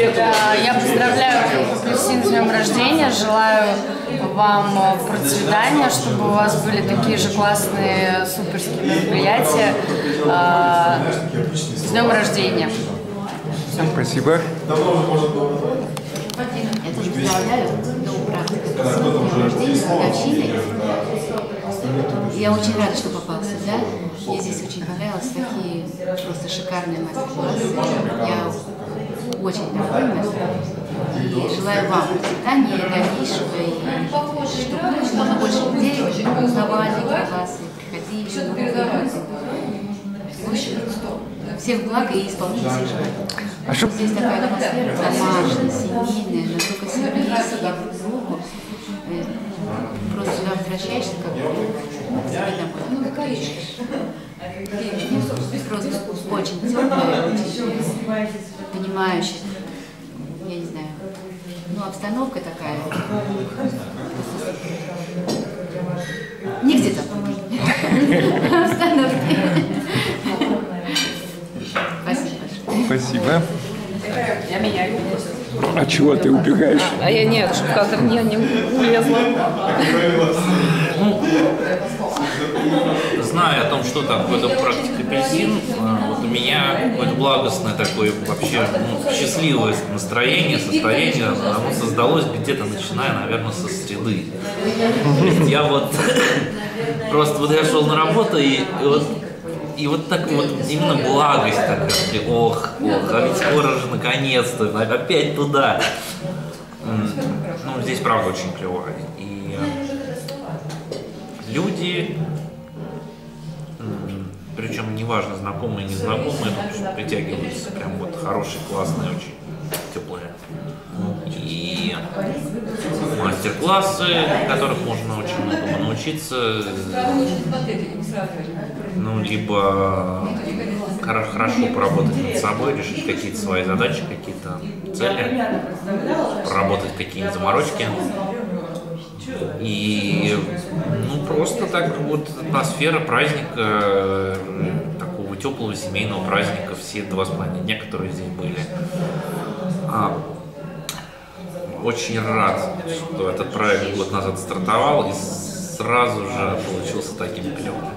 Я поздравляю Апельсин с днем рождения, желаю вам процветания, чтобы у вас были такие же классные суперские мероприятия. С днем рождения! Спасибо. Я тоже поздравляю новую практику с днем рождения, с годовщиной. Я очень рада, что попала сюда. Мне здесь очень понравилось, такие просто шикарные мастер-классы. Я очень довольна и желаю вам процветания дальнейшего, и чтобы как можно больше людей узнавали про вас и приходили, новые люди. В общем, всех благ и исполнения всех желаний. Здесь такая атмосфера домашняя, семейная, настолько семейная, друг к другу. Просто сюда возвращаешься, как себе домой. Просто очень теплая, очень понимающая, я не знаю, ну обстановка такая. Нигде такой. Обстановки. Спасибо большое. Спасибо. Я меняю. А чего ты убегаешь? А я нет, чтобы в кадр я не влезла. Зная о том, что такое практика Апельсин, вот у меня какое-то благостное такое вообще счастливое настроение, состояние, оно создалось где-то начиная, наверное, со среды. Я вот просто вот я шел на работу и вот так вот именно благость такая, ох, а ведь скоро же наконец-то, опять туда. Ну, здесь правда очень клево. И люди, причем неважно, знакомые, незнакомые, притягиваются прям вот хорошие, классные, очень теплые. И мастер-классы, которых можно очень многому научиться, ну, либо хорошо поработать над собой, решить какие-то свои задачи, какие-то цели, проработать какие-нибудь заморочки. И, ну, просто так вот атмосфера праздника, такого теплого семейного праздника, все 2,5 дня, которые здесь были. Очень рад, что этот проект год назад стартовал и сразу же получился таким клевым.